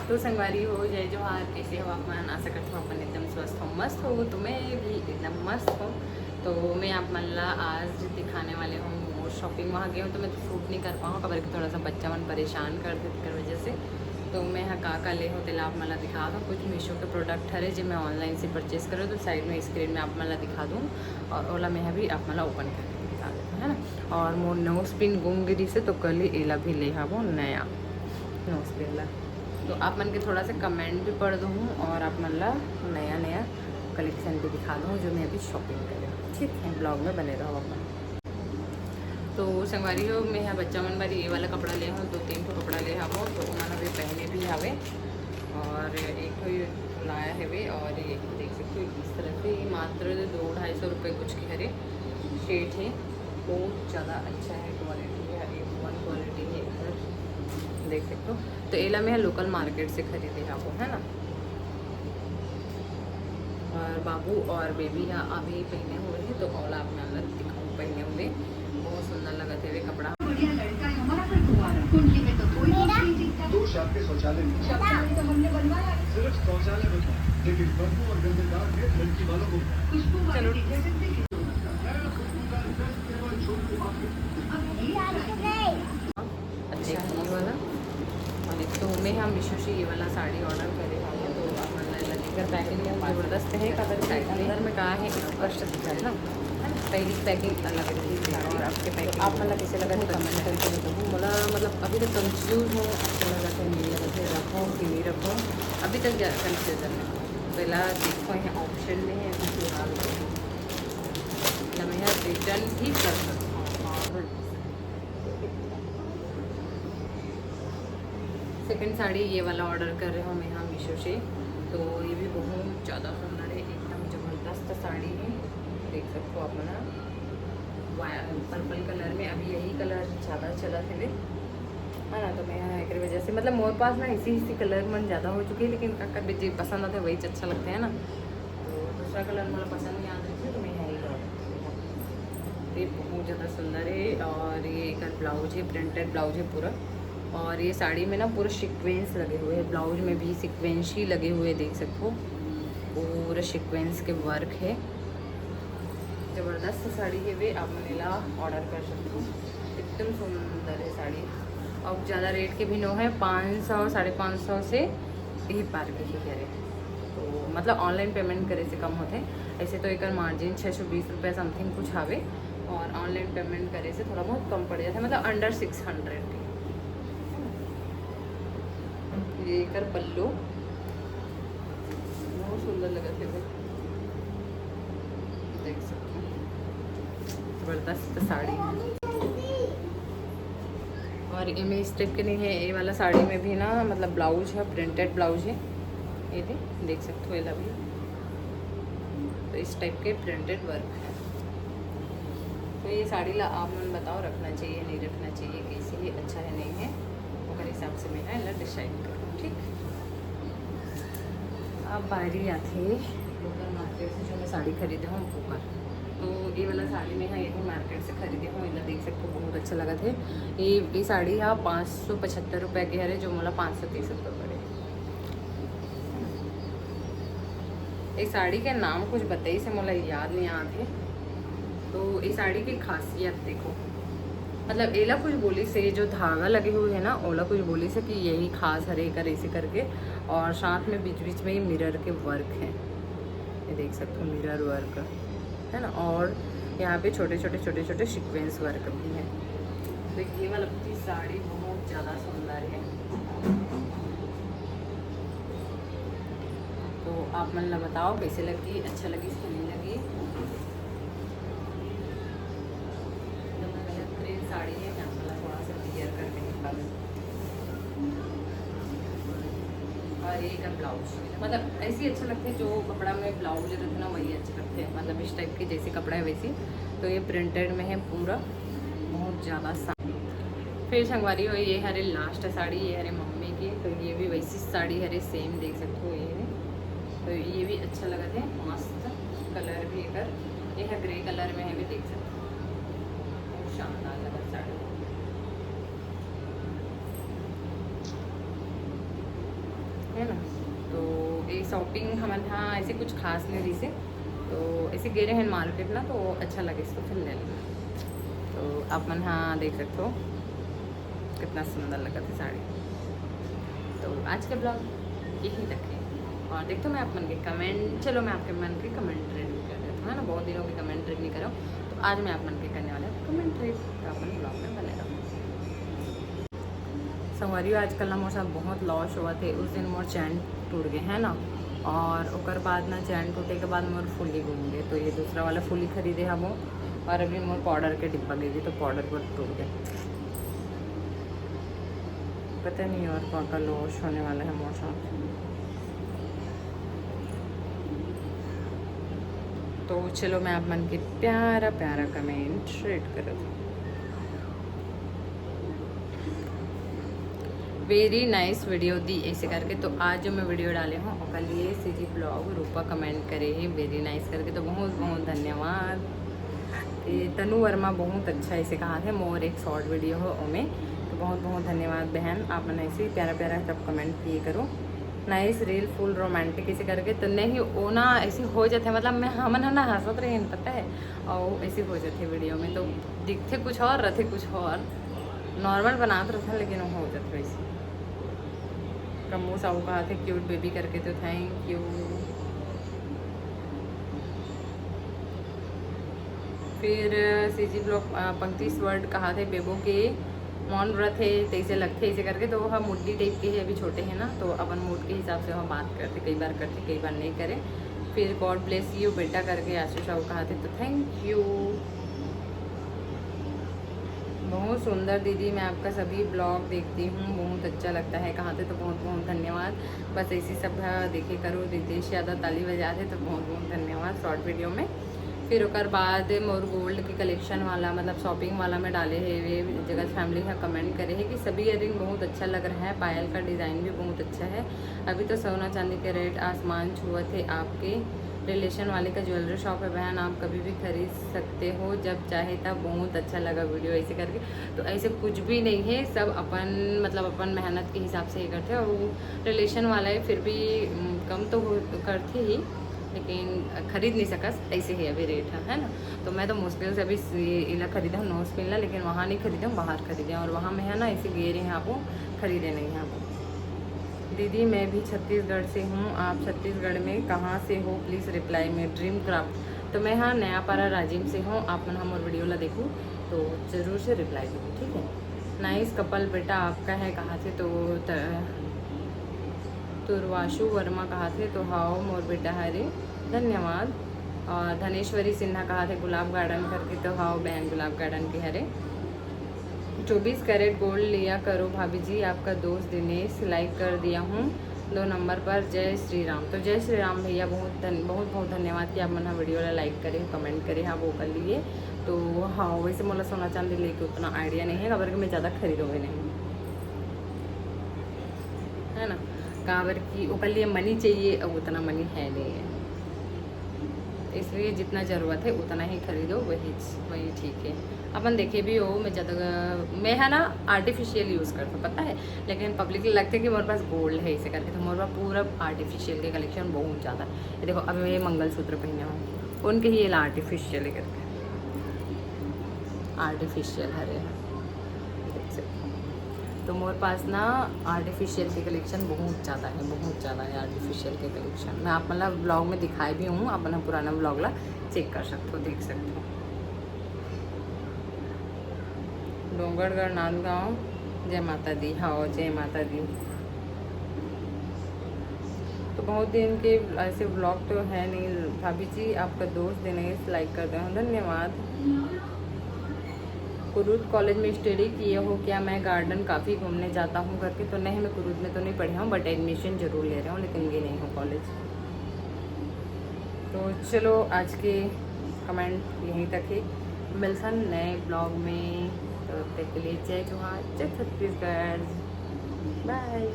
तो संगवारी हो जय जोहार, कैसे हो आप? मन आशा करता हूँ अपन एकदम स्वस्थ हो, मस्त हो। तो मैं भी एकदम मस्त हूँ। तो मैं आप मला आज दिखाने वाले हूँ वो शॉपिंग। वहाँ गई हूँ तो मैं तो शूट नहीं कर पाऊँ, खबर कि थोड़ा सा बच्चा मन परेशान कर दे कर वजह से। तो मैं यहाँ का ले हूँ तेला आप मला दिखा दूँ। कुछ मीशो के प्रोडक्ट हरे जो मैं ऑनलाइन से परचेज करूँ, तो साइड में स्क्रीन में आप मला दिखा दूँ और ओला मैं भी आप मला ओपन करके दिखा देता है ना। और मोर नोज पिन गुम गिरी से तो कल ही एला भी ले वो नया नोज पिन ला। तो आप मन के थोड़ा सा कमेंट भी पढ़ दूँ और आप मन ला नया नया कलेक्शन भी दिखा दूँ जो मैं अभी शॉपिंग करें। ठीक है, ब्लॉग में बने रहो अपन। तो संगवारी हो मैं यहाँ बच्चा मन बारी ये वाला कपड़ा ले हूँ, 2-3 ठो कपड़ा ले हूँ तो उन्होंने अभी पहने भी हवे। और एक तो ये लाया है वे, और ये देख सकते हो इस तरह से मात्र 200-250 रुपये कुछ की हरे शेड है। बहुत ज़्यादा अच्छा है, क्वालिटी है, A1 क्वालिटी है इधर देख सकते हो। तो एला मैं लोकल मार्केट से खरीदे है वो, है ना। और बाबू और बेबी यहाँ अभी पहने हुए हैं, तो ओला अपने अलग दिखाऊँ पहने हुए। बहुत सुंदर लगा थे वे कपड़ा। दो शाप के शौचालय में तो हमने बनवाया सिर्फ शौचालय बनवा, लेकिन बदबू और गंदेदार है लड़की वालों को। चलो अच्छा ये वाला। और एक तो मैं हम मीशो से ये वाला साड़ी ऑर्डर करे हैं, तो आप लेकर पैकिंग ज़बरदस्त है। कलर अंदर में कहा है स्पष्ट दिखा है ना, पहली पैकिंग अलग रही है और आपके पैकिंग आप मतलब कैसे लगा तो कमेंट करके बताऊँ। मला मतलब अभी तक कंफ्यूज हूँ, अच्छा लगा था नहीं लगा था, रखो कि नहीं रखो, अभी तक कंफ्यूजन है। पहला देखो यहाँ ऑप्शन में है अभी फिलहाल मैं रिटर्न भी कर सकता हूँ। और सेकंड साड़ी ये वाला ऑर्डर कर रहे हो मैं यहाँ मीशो से। तो ये भी बहुत ज़्यादा सुंदर है, एकदम ज़बरदस्त साड़ी है, देख सकते हो आप ना। पर्पल कलर में अभी यही कलर ज़्यादा चला थे वे, है ना। तो मैं यहाँ एक वजह से मतलब मोर पास ना इसी कलर मन ज़्यादा हो चुकी है, लेकिन काका जी पसंद आते वही अच्छा लगता है ना। तो दूसरा कलर मतलब पसंद नहीं आता है, तो मैं यही ऑर्डर। ये बहुत ज़्यादा सुंदर है। और ये एक ब्लाउज है, प्रिंटेड ब्लाउज है पूरा। और ये साड़ी में ना पूरा सीक्वेंस लगे हुए हैं, ब्लाउज में भी सीक्वेंस ही लगे हुए देख सकते हो, पूरा सीक्वेंस के वर्क है। ज़बरदस्त साड़ी है वे, आप मनीला ऑर्डर कर सकते हो। एकदम सुंदर है साड़ी। और ज़्यादा रेट के भी नो है, 500-550 से यही पार के ही करे। तो मतलब ऑनलाइन पेमेंट करे से कम होते। ऐसे तो एक मार्जिन 620 रुपये समथिंग कुछ आवे, और ऑनलाइन पेमेंट करे से थोड़ा बहुत कम पड़ जाता है, मतलब अंडर 600। ये कर पल्लू बहुत सुंदर लगा थे, देख सकते हो ज़बरदस्त साड़ी है। और ये में इस टाइप के नहीं है, ये वाला साड़ी में भी ना मतलब ब्लाउज है, प्रिंटेड ब्लाउज है, ये देख सकते हो। ये भी तो इस टाइप के प्रिंटेड वर्क है। तो ये साड़ी ला आप मन बताओ रखना चाहिए नहीं रखना चाहिए, कैसे ही अच्छा है नहीं है, और हिसाब से मैं ना डिसाइड करूँ। ठीक, अब बारी आती है लोकल मार्केट से जो मैं साड़ी खरीदे हूँ पोकर। तो ये वाला साड़ी मैं यही मार्केट से खरीदे हूँ, इधर देख सकते हो बहुत अच्छा लगा थे। ये साड़ी यहाँ 575 रुपये की है, जो मोला 530 रुपये पड़े। ये साड़ी के नाम कुछ बताई से मोला याद नहीं आते। तो ये साड़ी की खासियत देखो, मतलब एला कुछ बोली से जो धागा लगे हुए हैं ना, ओला कुछ बोली से कि यही खास हरे कर ऐसे करके। और साथ में बीच बीच में ये मिरर के वर्क हैं, ये देख सकते हो मिरर वर्क है ना। और यहाँ पे छोटे छोटे सीक्वेंस वर्क भी है। तो ये वाला की साड़ी बहुत ज़्यादा सुंदर है। तो आप मन बताओ कैसे लगी, अच्छा लगी कि नहीं लगी। साड़ी है यहाँ वाला थोड़ा सा क्लियर करके निकालूँ। और ये का ब्लाउज मतलब ऐसी अच्छा लगता है, जो कपड़ा में ब्लाउज रहते ना वही अच्छे लगते हैं, मतलब इस टाइप के जैसे कपड़ा है वैसी। तो ये प्रिंटेड में है पूरा, बहुत ज़्यादा साड़ी। फिर संगवारी हो ये हरे लास्ट साड़ी, ये हरे मम्मी की। तो ये भी वैसी साड़ी हरे सेम देख सकते हो ये है। तो ये भी अच्छा लगा था, मस्त कलर भी एक ये है ग्रे कलर में है भी, देख सकते हो बहुत शानदार लगा साड़ी। है ना। तो ये शॉपिंग हमारे यहाँ ऐसे कुछ खास नहीं रही से, तो ऐसे गए रहे हैं मार्केट ना, तो अच्छा लगे इसको फिर ले लेना। तो आप मन हाँ देख सकते हो कितना सुंदर लगा था साड़ी। तो आज का ब्लॉग यहीं तक है, और देखते मैं आप मन के कमेंट, चलो मैं आपके मन के कमेंट रीड कर देता हूँ, है ना। बहुत दिनों के कमेंट रीड नहीं करो, तो आज मैं आप मन के करने वाला हूँ कमेंट रीड, तो अपन ब्लॉग में बने रहो। संगवारियों आजकल ना मोर साथ बहुत लॉस हुआ थे। उस दिन मोर चैन टूट गए है ना, और ओकर बाद ना चैन टूटे के बाद मोर फुली घूम गए। तो ये दूसरा वाला फुली खरीदे हम वो, और अभी मोर पाउडर के डिब्बा गई थी, तो पाउडर पर टूट गए। पता नहीं और कौन का लॉस होने वाला है मोर साथ। तो चलो मैं आप मन के प्यारा प्यारा कमेंट रीड कर दूँ। वेरी नाइस वीडियो दी ऐसे करके। तो आज जो मैं वीडियो डाले हूँ उसके लिए सीजी ब्लॉग रूपा कमेंट करे है वेरी नाइस करके, तो बहुत बहुत धन्यवाद। तनु वर्मा बहुत अच्छा ऐसे कहा है, मोर एक शॉर्ट वीडियो हो ओमें, तो बहुत बहुत धन्यवाद बहन। आप मन ऐसे प्यारा प्यारा सब कमेंट किए करो। नाइस रील फुल रोमांटिक ऐसे करके, तो नहीं वो ना ऐसे हो जाते, मतलब मैं हमन है ना हंसत रहे पता है, और ऐसे हो जाते वीडियो में, तो दिखते कुछ और रहते कुछ और, नॉर्मल बनाते रहता लेकिन वो हो जाते वैसे। कमो साहू कहा थे क्यूट बेबी करके, तो थैंक यू। फिर सीजी ब्लॉग पंक्ति वर्ड कहा थे बेबो के मौन व्रत है तैसे लगते ऐसे करके, तो वह मुड्डी टाइप के है, अभी छोटे हैं ना, तो अपन मूड के हिसाब से वह बात करते, कई बार करते कई बार नहीं करें। फिर गॉड ब्लेस यू बेटा करके आशीष साहू कहा थे, तो थैंक यू। बहुत सुंदर दीदी, मैं आपका सभी ब्लॉग देखती हूँ, बहुत अच्छा लगता है कहा थे, तो बहुत बहुत धन्यवाद। बस ऐसी सब देखे करो, रितेश यादव ताली बजाते, तो बहुत बहुत धन्यवाद शॉर्ट वीडियो में। फिर ओकर बाद मोर गोल्ड के कलेक्शन वाला मतलब शॉपिंग वाला में डाले है, वे जगत फैमिली का कमेंट करे है कि सभी इयरिंग बहुत अच्छा लग रहा है, पायल का डिज़ाइन भी बहुत अच्छा है। अभी तो सोना चांदी के रेट आसमान छुआ थे। आपके रिलेशन वाले का ज्वेलरी शॉप है बहन, आप कभी भी खरीद सकते हो जब चाहे तब। बहुत अच्छा लगा वीडियो ऐसे करके। तो ऐसे कुछ भी नहीं है, सब अपन मतलब अपन मेहनत के हिसाब से ही करते हैं, और वो रिलेशन वाला है फिर भी कम तो करते ही, लेकिन खरीद नहीं सकस ऐसे ही अभी रेट है ना। तो मैं तो मुश्किल से अभी इला खरीदा हूँ नोज पिन ला, लेकिन वहाँ नहीं खरीदा हूँ, बाहर खरीदे, और वहाँ में है ना ऐसे गए रहे हैं आपको खरीदे नहीं हैं आपको। दीदी मैं भी छत्तीसगढ़ से हूँ, आप छत्तीसगढ़ में कहाँ से हो प्लीज़ रिप्लाई में। ड्रीम क्राफ्ट, तो मैं हाँ नयापारा राजिम से हूँ। आप मन हम और वीडियो ला देखूँ तो ज़रूर से रिप्लाई दूँ, ठीक है। नाइस कपल बेटा आपका है कहाँ से, तो तुरवाशु वर्मा कहा थे, तो हाओ मोर बेटा हरे धन्यवाद। और धनेश्वरी सिन्हा कहा थे गुलाब गार्डन करके, तो हाओ बहन गुलाब गार्डन के हरे। 24 कैरेट गोल्ड लिया करो भाभी जी, आपका दोस्त दिनेश लाइक कर दिया हूँ 2 नंबर पर। जय श्री राम, तो जय श्री राम भैया, बहुत बहुत धन्यवाद कि आप मना वीडियो ला लाइक करें कमेंट करें, हाँ वो कर लिए। तो हाँ वैसे मोला सोना चांदी लेके उतना आइडिया नहीं है, खबर कि मैं ज़्यादा खरीदूँगी नहीं, है ना। काबर की ओकर लिए मनी चाहिए, और उतना मनी है नहीं है, इसलिए जितना ज़रूरत है उतना ही खरीदो, वही ठीक है। अपन देखे भी हो, मैं ज़्यादा मैं है ना आर्टिफिशियल यूज़ करता हूँ पता है, लेकिन पब्लिक लगता है कि मेरे पास गोल्ड है इसे करके, तो मेरे पास पूरा आर्टिफिशियल के कलेक्शन बहुत ज़्यादा है। ये देखो अभी मैं मंगलसूत्र पहने हूँ, उनके ही आर्टिफिशियल करके आर्टिफिशियल हरे हैं, तो मेरे पास ना आर्टिफिशियल के कलेक्शन बहुत ज़्यादा है आर्टिफिशियल के कलेक्शन। मैं आप मतलब ब्लॉग में दिखाए भी हूँ, अपना पुराना ब्लॉग ला चेक कर सकते हो, देख सकते हो। डोंगरगढ़ नांदगांव, जय माता दी, हाँ जय माता दी। तो बहुत दिन के ऐसे ब्लॉग तो है नहीं भाभी जी, आपका दोस्त दिनेश लाइक कर दो, धन्यवाद। कुरूद कॉलेज में स्टडी किए हो क्या, मैं गार्डन काफ़ी घूमने जाता हूँ करके, तो नहीं मैं कुरूद में तो नहीं पढ़ी हूँ, बट एडमिशन ज़रूर ले रहा हूँ, लेकिन ये नहीं हूँ कॉलेज। तो चलो आज के कमेंट यहीं तक ही, मिलता नए ब्लॉग में, तो तब तक के लिए जय जोहार, जय छत्तीसगढ़, बाय।